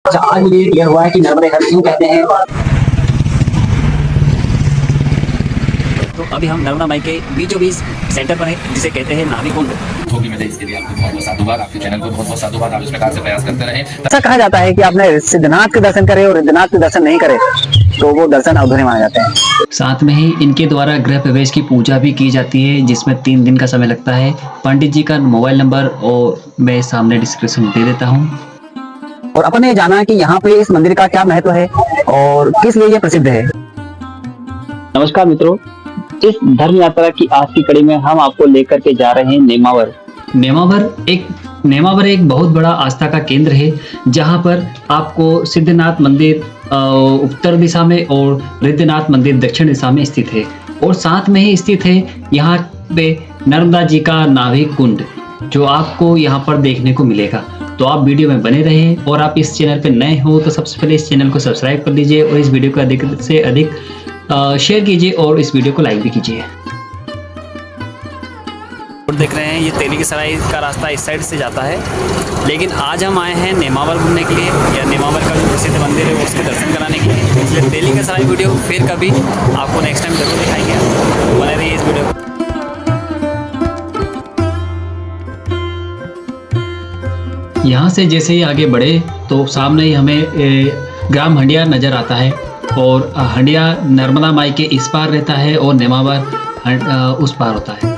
अच्छा, आज मुझे ये क्लियर हुआ है कि नर्मदे हर क्यों कहते हैं। तो अभी हम नर्मदा माई के बीचों बीच सेंटर पर है, जिसे कहते हैं नाभी कुंड। होगी वजह इसके लिए आपको बहुत बहुत साधुवाद, आपके चैनल को बहुत बहुत साधुवाद। आप इस प्रकार से प्रयास करते रहें। ऐसा कहा जाता है कि आपने सिद्धनाथ के दर्शन करे और रिद्धनाथ के दर्शन नहीं करे तो वो दर्शन अधूरे माने जाते हैं। साथ में ही इनके द्वारा गृह प्रवेश की पूजा भी की जाती है, जिसमें 3 दिन का समय लगता है। पंडित जी का मोबाइल नंबर और मैं सामने डिस्क्रिप्शन दे देता हूँ। और अपन ने जाना कि यहाँ पे इस मंदिर का क्या महत्व है और किस लिए ये प्रसिद्ध है। नमस्कार मित्रों, इस धर्म यात्रा की आज की कड़ी में हम आपको लेकर के जा रहे हैं नेमावर। नेमावर एक बहुत बड़ा आस्था का केंद्र है, जहां पर आपको सिद्धनाथ मंदिर उत्तर दिशा में और रिद्धनाथ मंदिर दक्षिण दिशा में स्थित है, और साथ में ही स्थित है यहाँ पे नर्मदा जी का नाभि कुंड, जो आपको यहाँ पर देखने को मिलेगा। तो आप वीडियो में बने रहें, और आप इस चैनल पर नए हो तो सबसे पहले इस चैनल को सब्सक्राइब कर लीजिए और इस वीडियो को अधिक से अधिक शेयर कीजिए और इस वीडियो को लाइक भी कीजिए। देख रहे हैं ये तेली की सराय का रास्ता इस साइड से जाता है, लेकिन आज हम आए हैं नेमावर घूमने के लिए, या नेमावर का जो प्रसिद्ध मंदिर है उसके दर्शन कराने के लिए। इसलिए तेली की सराय वीडियो फिर कभी आपको नेक्स्ट टाइम जरूर दिखाएंगे, बने रहिए इस वीडियो को। यहाँ से जैसे ही आगे बढ़े तो सामने ही हमें ग्राम हंडिया नजर आता है, और हंडिया नर्मदा माई के इस पार रहता है और नेमावर उस पार होता है।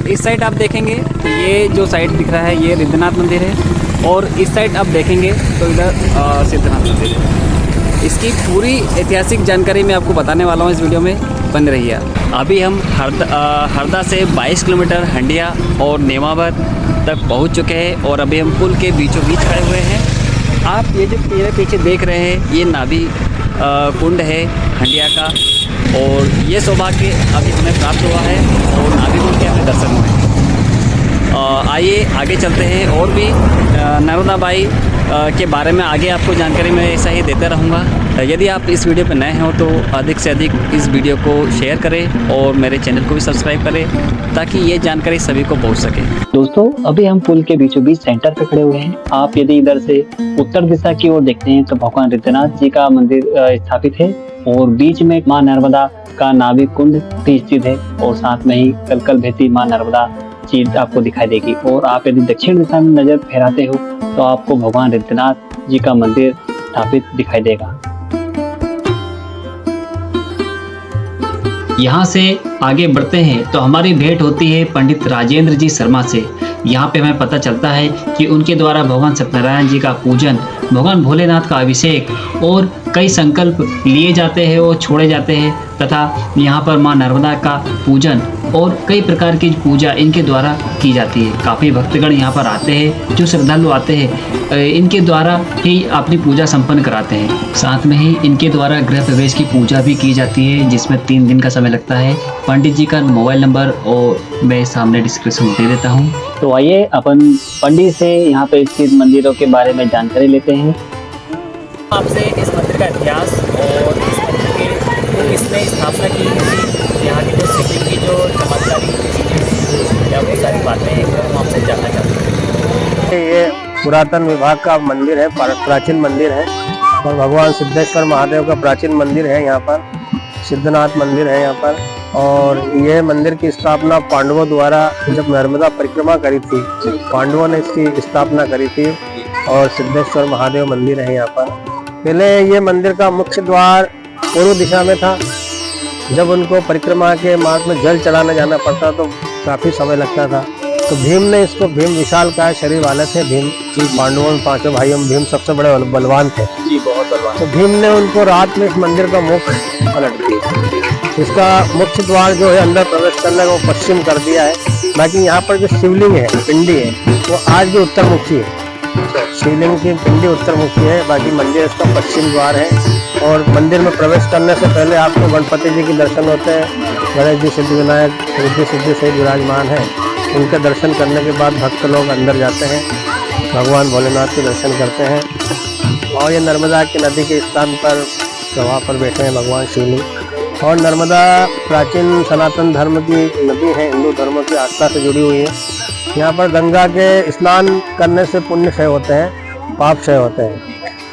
इस साइड आप देखेंगे तो ये जो साइड दिख रहा है ये रिद्धनाथ मंदिर है, और इस साइड आप देखेंगे तो इधर सिद्धनाथ मंदिर है। इसकी पूरी ऐतिहासिक जानकारी मैं आपको बताने वाला हूँ इस वीडियो में, बन रही है। अभी हम हरदा से 22 किलोमीटर हंडिया और नेमावर तक पहुँच चुके हैं, और अभी हम पुल के बीचों बीच खड़े हुए हैं। आप ये जो मेरे पीछे देख रहे हैं ये नाभि कुंड है हंडिया का, और ये सौभाग्य अभी हमें प्राप्त हुआ है, और नाभि कुंड के हमें दर्शन हुए। आइए आगे चलते हैं, और भी नर्मदा बाई के बारे में आगे आपको जानकारी मैं ऐसा ही देता रहूँगा। यदि आप इस वीडियो पर नए हो तो अधिक से अधिक इस वीडियो को शेयर करें और मेरे चैनल को भी सब्सक्राइब करें, ताकि ये जानकारी सभी को पहुँच सके। दोस्तों, अभी हम पुल के बीचों बीच सेंटर पे खड़े हुए हैं। आप यदि इधर से उत्तर दिशा की ओर देखते हैं तो भगवान रिद्धनाथ जी का मंदिर स्थापित है, और बीच में माँ नर्मदा का नाभि कुंड भी स्थित है, और साथ में ही कलकल बहती माँ नर्मदा चीज आपको दिखाई देगी। और आप यदि दक्षिण दिशा में नजर फेराते हो तो आपको भगवान रिद्धनाथ जी का मंदिर स्थापित दिखाई देगा। यहाँ से आगे बढ़ते हैं तो हमारी भेंट होती है पंडित राजेंद्र जी शर्मा से। यहाँ पे हमें पता चलता है कि उनके द्वारा भगवान सत्यनारायण जी का पूजन, भगवान भोलेनाथ का अभिषेक और कई संकल्प लिए जाते हैं और छोड़े जाते हैं, तथा यहाँ पर माँ नर्मदा का पूजन और कई प्रकार की पूजा इनके द्वारा की जाती है। काफ़ी भक्तगण यहाँ पर आते हैं, जो श्रद्धालु आते हैं इनके द्वारा ही अपनी पूजा संपन्न कराते हैं। साथ में ही इनके द्वारा गृह प्रवेश की पूजा भी की जाती है, जिसमें 3 दिन का समय लगता है। पंडित जी का मोबाइल नंबर और मैं सामने डिस्क्रिप्शन दे देता हूँ। तो आइए अपन पंडित से यहाँ पे स्थित मंदिरों के बारे में जानकारी लेते हैं। आपसे इस मंदिर का इतिहास और इस मंदिर के किसने स्थापना की थी, यहाँ की जो शिवलिंग की जो चमत्कारी चीज़ें या वो सारी बातें हैं हम आपसे जानना चाहते हैं। ये पुरातन विभाग का मंदिर है, प्राचीन मंदिर है, और भगवान सिद्धेश्वर महादेव का प्राचीन मंदिर है। यहाँ पर सिद्धनाथ मंदिर है यहाँ पर, और यह मंदिर की स्थापना पांडवों द्वारा जब नर्मदा परिक्रमा करी थी, पांडवों ने इसकी स्थापना करी थी, और सिद्धेश्वर महादेव मंदिर है यहाँ पर। पहले ये मंदिर का मुख्य द्वार पूर्व दिशा में था। जब उनको परिक्रमा के मार्ग में जल चढ़ाने जाना पड़ता तो काफी समय लगता था, तो भीम ने इसको, भीम विशाल का शरीर वाले थे, भीम पांडवों में 5 भाइयों में भीम सबसे बड़े बलवान थे जी, बहुत बलवान। तो भीम ने उनको रात में इस मंदिर का मुख पलट दिया। इसका मुख्य द्वार जो है अंदर प्रवेश करने का वो पश्चिम कर दिया है। बाकी यहाँ पर जो शिवलिंग है, पिंडी है, वो आज भी उत्तरमुखी है। शिवलिंग की पिंडी उत्तरमुखी है, बाकी मंदिर इसका पश्चिम द्वार है। और मंदिर में प्रवेश करने से पहले आपको गणपति जी के दर्शन होते हैं। गणेश जी, सिद्धि विनायक, रिद्धि सिद्धि सहित विराजमान है। उनके दर्शन करने के बाद भक्त लोग अंदर जाते हैं, भगवान भोलेनाथ के दर्शन करते हैं। और ये नर्मदा की नदी के स्थान पर प्रवाह पर बैठे हैं भगवान शिवलिंग। और नर्मदा प्राचीन सनातन धर्म की नदी है, हिंदू धर्म की आस्था से जुड़ी हुई है। यहाँ पर गंगा के स्नान करने से पुण्य क्षय होते हैं, पाप क्षय होते हैं।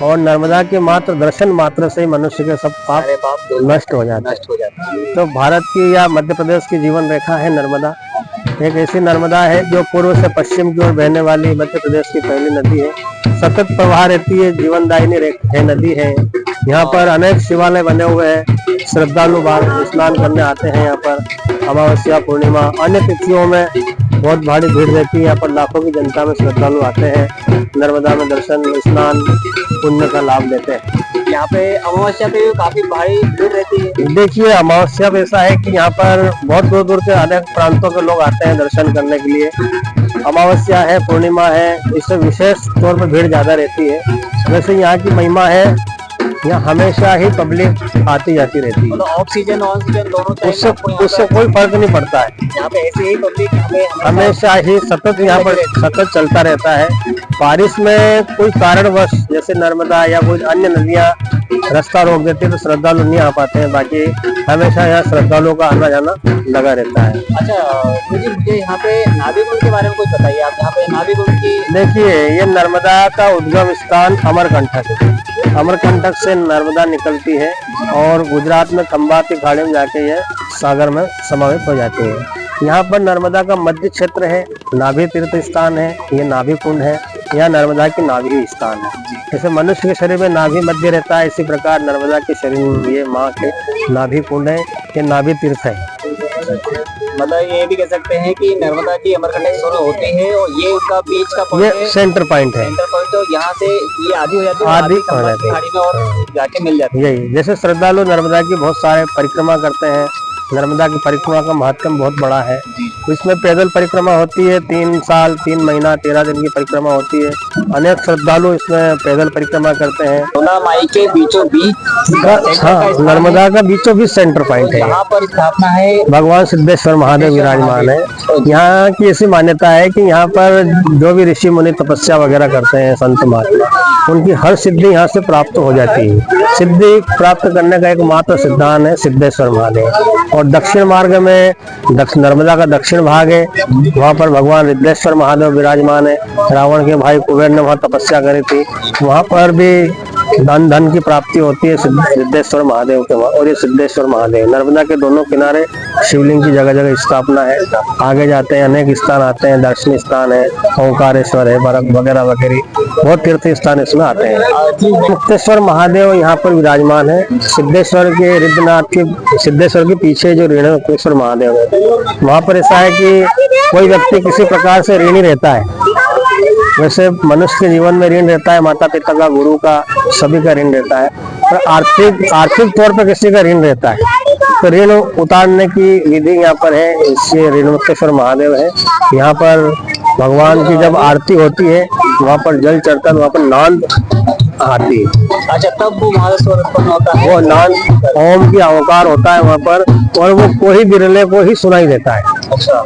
और नर्मदा के मात्र दर्शन मात्र से ही मनुष्य के सब पाप नष्ट हो जाते हैं। तो भारत की या मध्य प्रदेश की जीवन रेखा है नर्मदा। एक ऐसी नर्मदा है जो पूर्व से पश्चिम की ओर बहने वाली मध्य प्रदेश की पहली नदी है। सतत प्रवाह रहती है, जीवनदायिनी है नदी है। यहाँ पर अनेक शिवालय बने हुए हैं। श्रद्धालु बाहर स्नान करने आते हैं। यहाँ पर अमावस्या, पूर्णिमा, अन्य तिथियों में बहुत भारी भीड़ रहती है। यहाँ पर लाखों की जनता में श्रद्धालु आते हैं, नर्मदा में दर्शन, स्नान, पुण्य का लाभ लेते हैं। यहाँ पे अमावस्या पे काफी भारी भीड़ रहती है। देखिए, अमावस्या में ऐसा है कि यहाँ पर बहुत दूर दूर के अनेक प्रांतों के लोग आते हैं दर्शन करने के लिए। अमावस्या है, पूर्णिमा है, इससे विशेष तौर पर भीड़ ज्यादा रहती है। वैसे यहाँ की महिमा है, यहाँ हमेशा ही पब्लिक आती जाती रहती है। मतलब ऑफ सीजन ऑन सीजन दोनों उससे कोई फर्क नहीं पड़ता है। यहाँ पे ऐसे ही पब्लिक हमेशा ही सतत यहाँ पर सतत चलता रहता है। बारिश में कोई कारणवश जैसे नर्मदा या कोई अन्य नदियाँ रास्ता रोक देती है तो श्रद्धालु नहीं आ पाते हैं। बाकी हमेशा यहाँ श्रद्धालुओं का आना जाना लगा रहता है। अच्छा मुझे यहाँ पे नाभि कुंड के बारे में कुछ बताइए आप। यहाँ पे नाभि कुंड की देखिए, ये नर्मदा का उद्गम स्थान अमरकंटक है। अमरकंटक से नर्मदा निकलती है और गुजरात में खंभात की खाड़ी में जाके ये सागर में समावित हो जाती है। यहाँ पर नर्मदा का मध्य क्षेत्र है, नाभि तीर्थ स्थान है, ये नाभि कुंड है। यह नर्मदा की नाभि स्थान है। जैसे मनुष्य के शरीर में नाभि मध्य रहता है, इसी प्रकार नर्मदा के शरीर में ये माँ के नाभि कुंड है, ये नाभि तीर्थ है। मतलब ये भी कह सकते हैं कि नर्मदा की अमरकंटक शुरू होती है और ये उसका बीच का पॉइंट है, ये सेंटर पॉइंट है। Centre point. तो यहाँ से ये आधी हो जाती है, आधी हो जाती है खाड़ी में और जाके मिल जाती है। यही जैसे श्रद्धालु नर्मदा की बहुत सारे परिक्रमा करते हैं। नर्मदा की परिक्रमा का महत्व बहुत बड़ा है। इसमें पैदल परिक्रमा होती है, 3 साल 3 महीना 13 दिन की परिक्रमा होती है। अनेक श्रद्धालु इसमें पैदल परिक्रमा करते हैं। सोना माई के बीचों बीच नर्मदा का बीचों बीच सेंटर पॉइंट है। यहाँ पर स्थापना है, भगवान सिद्धेश्वर महादेव विराजमान है। यहाँ की ऐसी मान्यता है कि यहाँ पर जो भी ऋषि मुनि तपस्या वगैरह करते हैं, संत महात्मा, उनकी हर सिद्धि यहाँ से प्राप्त हो जाती है। सिद्धि प्राप्त करने का एकमात्र सिद्धांत है सिद्धेश्वर महादेव। और दक्षिण मार्ग में नर्मदा का दक्षिण भाग है, वहाँ पर भगवान रिद्धेश्वर महादेव विराजमान है। रावण के भाई कुबेर ने वहाँ तपस्या करी थी, वहाँ पर भी धन की प्राप्ति होती है सिद्धेश्वर महादेव के वहाँ। और ये सिद्धेश्वर महादेव नर्मदा के दोनों किनारे शिवलिंग की जगह जगह स्थापना है। आगे जाते हैं अनेक स्थान आते हैं, दर्शनीय स्थान है, ओंकारेश्वर है, वगैरह वगैरह बहुत तीर्थ स्थान इसमें आते हैं। मुक्तेश्वर महादेव यहाँ पर विराजमान है। सिद्धेश्वर के रिद्धनाथ के सिद्धेश्वर के पीछे जो रेणुकेश्वर महादेव है, वहाँ पर ऐसा है कि कोई व्यक्ति किसी प्रकार से ऋणी रहता है। वैसे मनुष्य के जीवन में ऋण रहता है, माता पिता का, गुरु का, सभी का ऋण रहता है, पर आर्थिक तौर पर किसी का ऋण रहता है। तो ऋण उतारने की विधि यहाँ पर है, इससे रेणुकेश्वर महादेव है। यहाँ पर भगवान की जब आरती होती है, वहाँ पर जल चढ़ता है, वहाँ पर नाद आती है। अच्छा तब वो महास्वर उत्पन्न होता है, वो नाद ओम की अवकार होता है वहाँ पर, और वो कोई बिरले को ही सुनाई देता है। अच्छा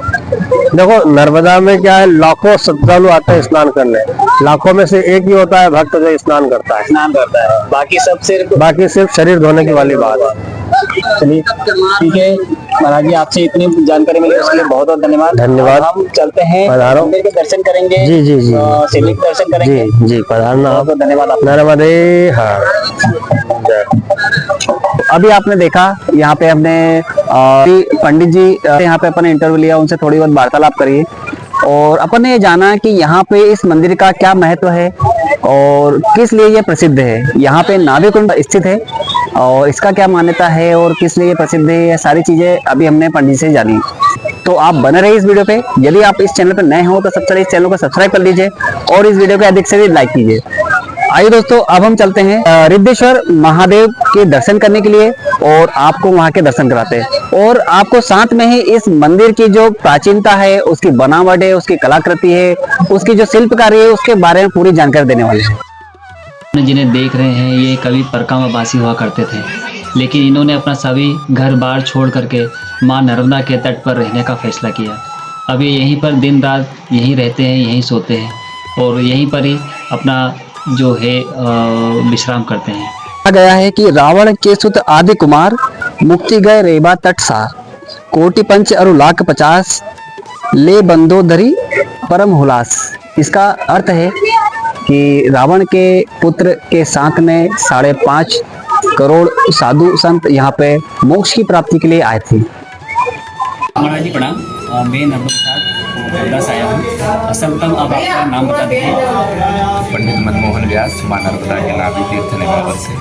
देखो नर्मदा में क्या है, लाखों श्रद्धालु आते हैं स्नान करने, लाखों में से एक ही होता है भक्त जो स्नान करता है। स्नान करता है, बाकी सब शरीर धोने की वाली बात है। चलिए ठीक है महाराज जी, आपसे इतनी जानकारी मिली उसके लिए बहुत बहुत धन्यवाद। धन्यवाद। हम चलते हैं, पधारो। मंदिर के दर्शन करेंगे। जी जी जी शिवलिंग के दर्शन करेंगे। जी जी पधारना। बहुत बहुत धन्यवाद आपका। नर्मदे हाँ। अभी आपने देखा यहाँ पे हमने पंडित जी यहाँ पे अपन इंटरव्यू लिया, उनसे थोड़ी बहुत वार्तालाप करिए और अपन ने ये जाना कि यहाँ पे इस मंदिर का क्या महत्व है और किस लिए ये प्रसिद्ध है। यहाँ पे नाभि कुंड स्थित है और इसका क्या मान्यता है और किस लिए प्रसिद्ध है, ये सारी चीजें अभी हमने पंडित से जानी। तो आप बने रहिए इस वीडियो पे। यदि आप इस चैनल पर नए हो तो सबसे पहले इस चैनल को सब्सक्राइब कर लीजिए और इस वीडियो को अधिक से अधिक लाइक कीजिए। आइए दोस्तों, अब हम चलते हैं रिद्धेश्वर महादेव के दर्शन करने के लिए और आपको वहां के दर्शन कराते हैं और आपको साथ में ही इस मंदिर की जो प्राचीनता है, उसकी बनावट है, उसकी कलाकृति है, उसकी जो शिल्पकारी है, उसके बारे में पूरी जानकारी देने वाले हैं। जिन्हें देख रहे हैं ये कभी परकामावासी हुआ करते थे, लेकिन इन्होंने अपना सभी घर बार छोड़ करके माँ नर्मदा के तट पर रहने का फैसला किया। अब ये यहीं पर दिन रात यहीं रहते हैं, यहीं सोते हैं और यहीं पर ही अपना जो है विश्राम करते हैं। कहा गया है कि रावण के सुत आदि कुमार मुक्ति गए रेबा तट सार, कोटि पंच अरु लाख 50 ले बंदोदरी परम हुलास। इसका अर्थ है कि रावण के पुत्र के साथ में 5.5 करोड़ साधु संत यहाँ पे मोक्ष की प्राप्ति के लिए आए थे। महाराज जी प्रणाम। मैं नर्मदा प्रसाद कलदास आया हूँ। सर्वप्रथम आप आपका नाम बता दीजिए। पंडित मनमोहन व्यास, मां नर्मदा के नाभि तीर्थ नेमावर से।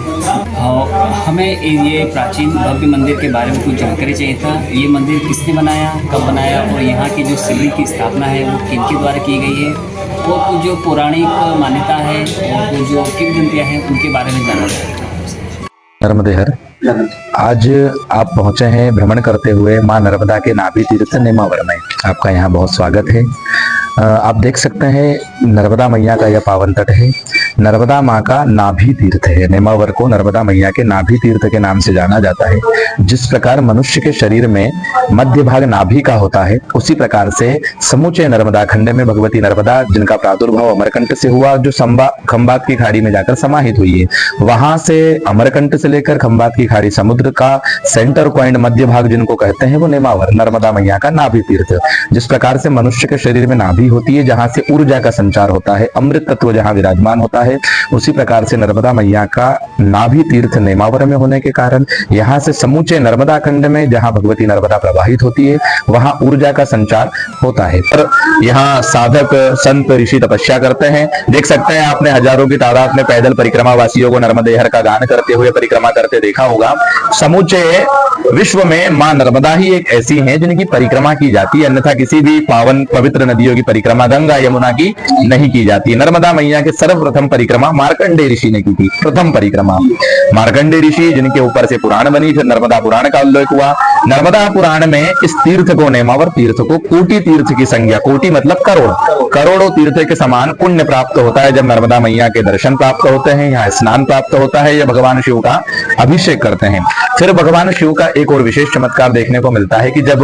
हमें ये प्राचीन भव्य मंदिर के बारे में कुछ जानकारी चाहिए था। ये मंदिर किसने बनाया, कब बनाया, और यहाँ की जो शिवलिंग की स्थापना है वो किनके द्वारा की गई है, और कुछ जो पौराणिक मान्यता है और कुछ जो किंवदंतियाँ हैं उनके बारे में जानना चाहिए। नर्मदे हर, आज आप पहुंचे हैं भ्रमण करते हुए मां नर्मदा के नाभि तीर्थ नेमावर में। आपका यहाँ बहुत स्वागत है। आप देख सकते हैं नर्मदा मैया का यह पावन तट है। नर्मदा माँ का नाभि तीर्थ है। नेमावर को नर्मदा मैया के नाभि तीर्थ के नाम से जाना जाता है। जिस प्रकार मनुष्य के शरीर में मध्य भाग नाभि का होता है, उसी प्रकार से समूचे नर्मदा खंड में भगवती नर्मदा, जिनका प्रादुर्भाव अमरकंट से हुआ, जो खंबात की खाड़ी में जाकर समाहित हुई है, वहां से अमरकंट से लेकर खंबात की खाड़ी समुद्र का सेंटर पॉइंट मध्य भाग जिनको कहते हैं वो नेमावर, नर्मदा मैया का नाभि तीर्थ। जिस प्रकार से मनुष्य के शरीर में नाभि होती है, जहां से ऊर्जा का संचार होता है, अमृत तत्व जहां विराजमान होता है, उसी प्रकार से नर्मदा मैया का नाभि तीर्थ नेमावर में होने के कारण यहाँ से समूचे नर्मदा खंड में जहां भगवती नर्मदा प्रवाहित होती है, वहां ऊर्जा का संचार होता है। पर यहाँ साधक संत ऋषि तपस्या करते हैं। देख सकते हैं आपने हजारों की तादाद में पैदल परिक्रमा वासियों को नर्मदे हर का गान करते हुए परिक्रमा करते देखा होगा। समूचे विश्व में मां नर्मदा ही एक ऐसी हैं जिनकी परिक्रमा की जाती है, अन्यथा किसी भी पावन पवित्र नदियों की परिक्रमा गंगा यमुना की नहीं की जाती। नर्मदा मैया के सर्वप्रथम परिक्रमा मार्कंडेय ऋषि ने की थी। प्रथम परिक्रमा मार्कंडेय ऋषि, जिनके ऊपर से पुराण बनी, फिर नर्मदा पुराण का उल्लेख हुआ। नर्मदा पुराण में इस तीर्थ को, नेमावर तीर्थ को, कोटि तीर्थ की संज्ञा, कोटि मतलब करोड़, करोड़ों तीर्थ के समान पुण्य प्राप्त होता है जब नर्मदा मैया के दर्शन प्राप्त होते हैं, यहाँ स्नान प्राप्त होता है, या भगवान शिव का अभिषेक करते हैं। फिर भगवान शिव का एक और विशेष चमत्कार देखने को मिलता है कि जब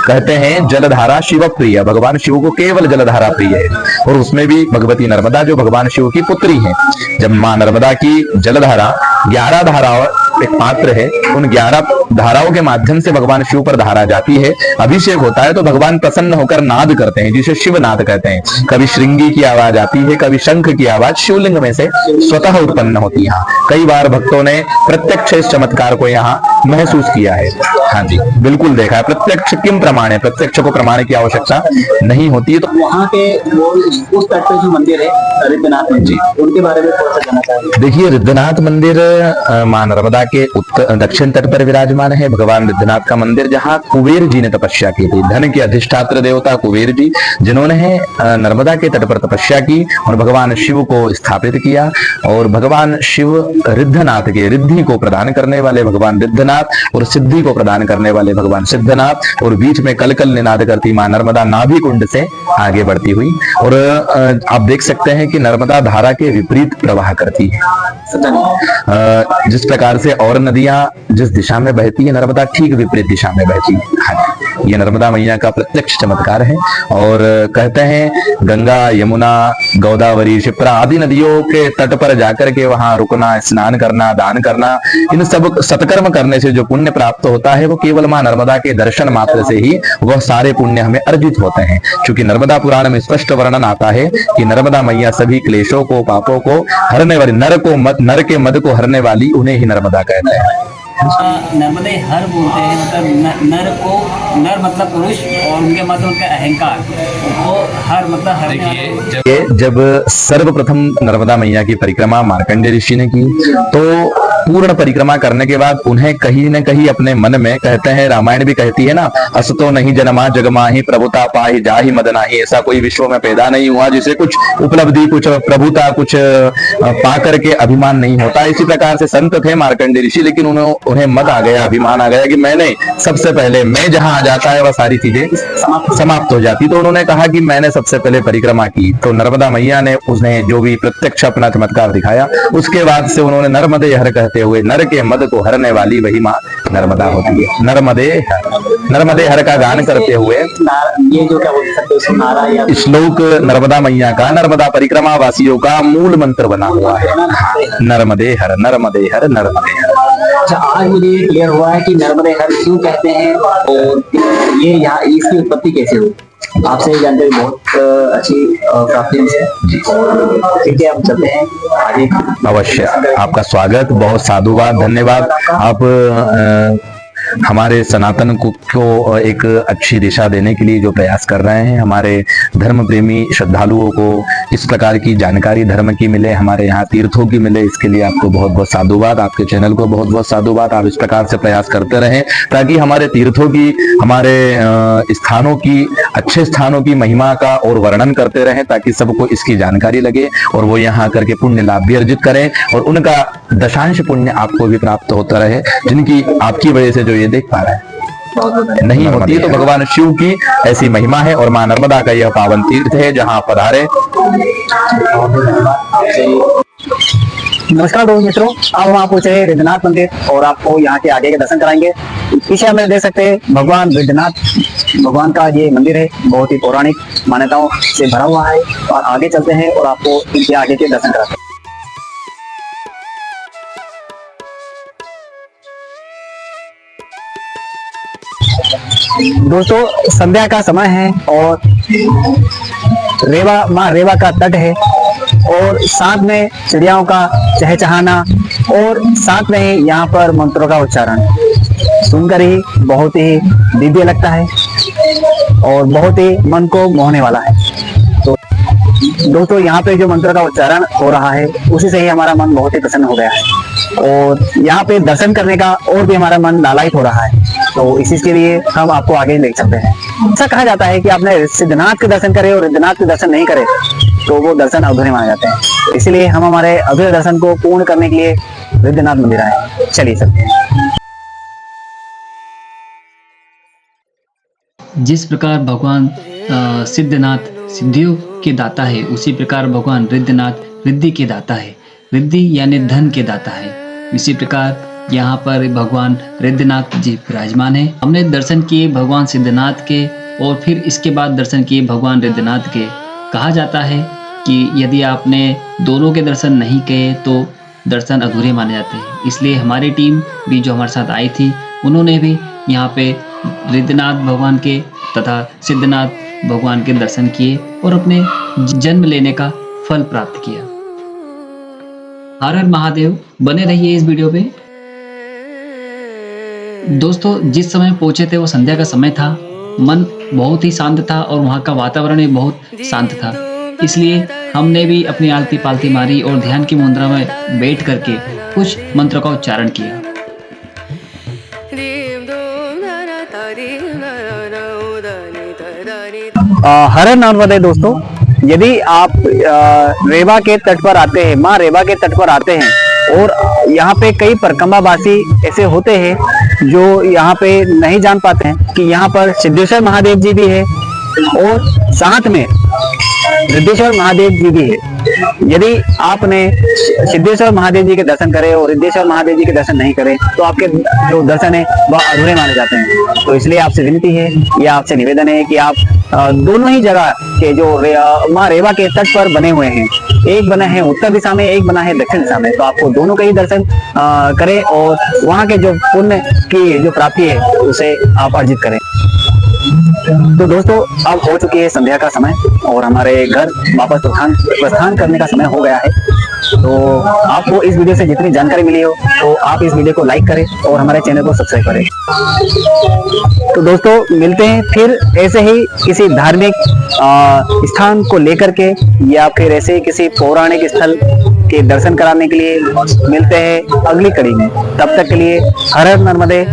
कहते हैं जलधारा शिव प्रिय, भगवान शिव को केवल जलधारा प्रिय है, और उसमें भी भगवती नर्मदा जो भगवान शिव की पुत्री है, जब मां नर्मदा की जलधारा 11 धाराओं एक पात्र है, उन 11 धाराओं के माध्यम से भगवान शिव पर धारा जाती है, अभिषेक होता है, तो भगवान प्रसन्न होकर नाद करते हैं, जिसे शिव नाद कहते हैं। कभी श्रृंगी की आवाज आती है, कभी शंख की आवाज शिवलिंग में से स्वतः उत्पन्न होती है। कई बार भक्तों ने प्रत्यक्ष इस चमत्कार को यहाँ महसूस किया है। हाँ जी, बिल्कुल देखा है। प्रत्यक्ष किम प्रमाण है, प्रत्यक्ष को प्रमाण की आवश्यकता नहीं होती है। तो वहाँ के उस तट पे जो मंदिर है रिद्धनाथ जी, उनके बारे में थोड़ा सा जानना चाहिए। देखिए, रिद्धनाथ मंदिर मां नर्मदा के दक्षिण तट पर विराजमान है। भगवान रिद्धनाथ का मंदिर, जहाँ कुबेर जी ने तपस्या की थी, धन के अधिष्ठात्र देवता कुबेर जी, जिन्होंने नर्मदा के तट पर तपस्या की और भगवान शिव को स्थापित किया। और भगवान शिव रिद्धनाथ के, रिद्धि को प्रदान करने वाले भगवान रिद्धनाथ और सिद्धि को प्रदान करने वाले भगवान सिद्धनाथ, और बीच में कलकल निनाद करती मां नर्मदा नाभि कुंड से आगे बढ़ती हुई। और आप देख सकते हैं कि नर्मदा धारा के विपरीत प्रवाह करती है। जिस प्रकार से और नदियां जिस दिशा में बहती है, नर्मदा ठीक विपरीत दिशा में बहती है। हाँ, ये नर्मदा मैया का प्रत्यक्ष चमत्कार है। और कहते हैं गंगा यमुना गोदावरी क्षिप्रा आदि नदियों के तट पर जाकर के वहां रुकना, स्नान करना, दान करना, इन सब सत्कर्म करने से जो पुण्य प्राप्त होता है, वो केवल मां नर्मदा के दर्शन मात्र से ही वह सारे पुण्य हमें अर्जित होते हैं। क्योंकि नर्मदा पुराण में स्पष्ट वर्णन आता है कि नर्मदा मैया सभी क्लेशों को, पापों को हरने वाली, नर के मद को हरने वाली, उन्हें ही नर्मदा कहते हैं। नर्मदे हर बोलते हैं, मतलब नर को, नर मतलब पुरुष, और उनके मतलब का अहंकार, वो हर मतलब हर। देखिए, जब सर्वप्रथम नर्मदा मैया की परिक्रमा मार्कंडेय ऋषि ने की, तो पूर्ण परिक्रमा करने के बाद उन्हें कहीं न कहीं अपने मन में, कहते हैं, रामायण भी कहती है ना, असतो नहीं जनमा जगमाही प्रभुता पाही जाहि मदनाही, ऐसा कोई विश्व में पैदा नहीं हुआ जिसे कुछ उपलब्धि, कुछ प्रभुता, कुछ पा करके अभिमान नहीं होता। इसी प्रकार से संत थे मार्कंडेय ऋषि, लेकिन उन्हें मद आ गया, अभिमान आ गया कि मैंने सबसे पहले, मैं जहां आ जाता है वह सारी चीजें समाप्त हो जाती। तो उन्होंने कहा कि मैंने सबसे पहले परिक्रमा की। तो नर्मदा मैया ने उसने जो भी प्रत्यक्ष अपना चमत्कार दिखाया, उसके बाद से उन्होंने नर्मदे हर कहते हुए, नर के मद को हरने वाली वही मां नर्मदा होती है। नर्मदे हर का गान करते हुए ये जो क्या बोल सकते हैं नारा या श्लोक नर्मदा मैया का, नर्मदा परिक्रमा वासियों का मूल मंत्र बना हुआ है। नर्मदे हर, नर्मदे हर, नर्मदे हर। अच्छा, आज मुझे ये क्लियर हुआ है कि नर्मदे हर क्यों कहते हैं और ये यहाँ इसकी उत्पत्ति कैसे हुई। आपसे ये जानकारी बहुत अच्छी प्राप्ति हुई है। ठीक है, हम चलते हैं आगे। अवश्य, आपका स्वागत, बहुत साधुवाद, धन्यवाद। आप हमारे सनातन को एक अच्छी दिशा देने के लिए जो प्रयास कर रहे हैं, हमारे धर्म प्रेमी श्रद्धालुओं को इस प्रकार की जानकारी धर्म की मिले, हमारे यहाँ तीर्थों की मिले, इसके लिए आपको बहुत बहुत साधुवाद। आपके चैनल को बहुत बहुत साधुवाद। आप इस प्रकार से प्रयास करते रहें ताकि हमारे तीर्थों की, हमारे स्थानों की, अच्छे स्थानों की महिमा का और वर्णन करते रहें ताकि सबको इसकी जानकारी लगे और वो यहाँ आकर के पुण्य लाभ भी अर्जित करें और उनका दशांश पुण्य आपको भी प्राप्त होता रहे, जिनकी आपकी वजह से जो ये देख पा रहे हैं। नहीं होती तो भगवान शिव की ऐसी महिमा है और मां नर्मदा का यह पावन तीर्थ है जहां आप पधारे। नमस्कार दोस्त मित्रों, अब हम आप पहुंचे रिद्धनाथ मंदिर और आपको यहाँ के आगे के दर्शन कराएंगे। पीछे हमें देख सकते हैं भगवान रिद्धनाथ भगवान का ये मंदिर है, बहुत ही पौराणिक मान्यताओं से भरा हुआ है। और आगे चलते हैं और आपको इनके आगे के दर्शन कराते हैं। दोस्तों, संध्या का समय है और माँ रेवा का तट है और साथ में चिड़ियाओं का चहचहाना और साथ में ही यहाँ पर मंत्रों का उच्चारण सुनकर ही बहुत ही दिव्य लगता है और बहुत ही मन को मोहने वाला है। तो दोस्तों, यहाँ पे जो मंत्र का उच्चारण हो रहा है उसी से ही हमारा मन बहुत ही प्रसन्न हो गया है और यहाँ पे दर्शन करने का और भी हमारा मन लालायित हो रहा है। तो इसी के लिए हम आपको आगे ले चलते हैं। ऐसा कहा जाता है कि आपने सिद्धनाथ के दर्शन करे और रिद्धनाथ के दर्शन नहीं करे तो वो दर्शन अधूरे माने जाते हैं। इसलिए हम हमारे अधूरे दर्शन को पूर्ण करने के लिए रिद्धनाथ मंदिर आए। चलिए चलते हैं। जिस प्रकार भगवान सिद्धनाथ सिद्धियों के दाता है, उसी प्रकार भगवान रिद्धनाथ रिद्धि के दाता है। रिद्धि यानी धन के दाता है। इसी प्रकार यहाँ पर भगवान रिद्धनाथ जी विराजमान है। हमने दर्शन किए भगवान सिद्धनाथ के और फिर इसके बाद दर्शन किए भगवान रिद्धनाथ के। कहा जाता है कि यदि आपने दोनों के दर्शन नहीं किए तो दर्शन अधूरे माने जाते हैं। इसलिए हमारी टीम भी जो हमारे साथ आई थी, उन्होंने भी यहाँ पे रिद्धनाथ भगवान के तथा सिद्धनाथ भगवान के दर्शन किए और अपने जन्म लेने का फल प्राप्त किया। हर हर महादेव। बने रहिए इस वीडियो पे। दोस्तों, जिस समय पहुंचे थे वो संध्या का समय था। मन बहुत ही शांत था और वहाँ का वातावरण भी बहुत शांत था। इसलिए हमने भी अपनी आलती पालती मारी और ध्यान की मुद्रा में बैठ करके कुछ मंत्र का उच्चारण किया। हर नर्मदे। दोस्तों, यदि आप रेवा के तट पर आते हैं, माँ रेवा के तट पर आते हैं और यहाँ पे कई परिक्रमावासी ऐसे होते हैं जो यहाँ पे नहीं जान पाते हैं कि यहाँ पर सिद्धेश्वर महादेव जी भी है और साथ में रिद्धेश्वर महादेव जी भी है। यदि आपने सिद्धेश्वर महादेव जी के दर्शन करे और रिद्धेश्वर महादेव जी के दर्शन नहीं करे तो आपके जो दर्शन है वह अधूरे माने जाते हैं। तो इसलिए आपसे विनती है या आपसे निवेदन है कि आप दोनों ही जगह के जो माँ रेवा के तट पर बने हुए हैं, एक बना है उत्तर दिशा में, एक बना है दक्षिण दिशा में, तो आपको दोनों के ही दर्शन करें और वहाँ के जो पुण्य की जो प्राप्ति है उसे आप अर्जित करें। तो दोस्तों, अब हो चुकी है संध्या का समय और हमारे घर वापस प्रस्थान करने का समय हो गया है। तो आपको इस वीडियो से जितनी जानकारी मिली हो तो आप इस वीडियो को लाइक करें और हमारे चैनल को सब्सक्राइब करें। तो दोस्तों, मिलते हैं फिर ऐसे ही किसी धार्मिक स्थान को लेकर के या फिर ऐसे ही किसी पौराणिक स्थल के दर्शन कराने के लिए मिलते हैं अगली कड़ी में। तब तक के लिए हर हर नर्मदे।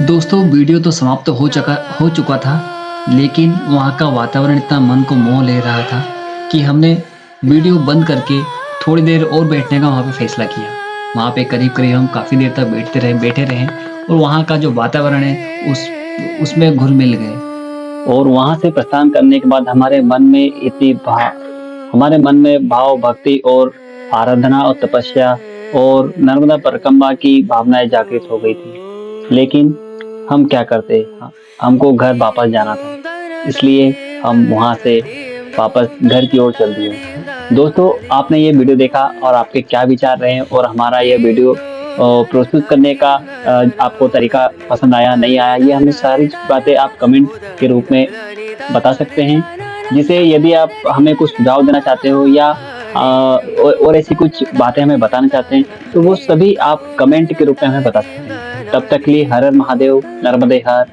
दोस्तों, वीडियो तो समाप्त हो चुका था, लेकिन वहाँ का वातावरण इतना मन को मोह ले रहा था कि हमने वीडियो बंद करके थोड़ी देर और बैठने का वहाँ पे फैसला किया। वहाँ पे करीब करीब हम काफ़ी देर तक बैठे रहे और वहाँ का जो वातावरण है उसमें घुल मिल गए। और वहाँ से प्रस्थान करने के बाद हमारे मन में भाव भक्ति और आराधना और तपस्या और नर्मदा परिक्रमा की भावनाएं जागृत हो गई थी। लेकिन हम क्या करते, हमको घर वापस जाना था, इसलिए हम वहाँ से वापस घर की ओर चल दिए। दोस्तों, आपने ये वीडियो देखा और आपके क्या विचार रहे और हमारा ये वीडियो प्रस्तुत करने का आपको तरीका पसंद आया नहीं आया, ये हमें सारी बातें आप कमेंट के रूप में बता सकते हैं, जिसे यदि आप हमें कुछ सुझाव देना चाहते हो या और ऐसी कुछ बातें हमें बताना चाहते हैं तो वो सभी आप कमेंट के रूप में हमें बता सकते हैं। तब तक के लिए हर हर महादेव, नर्मदे हर।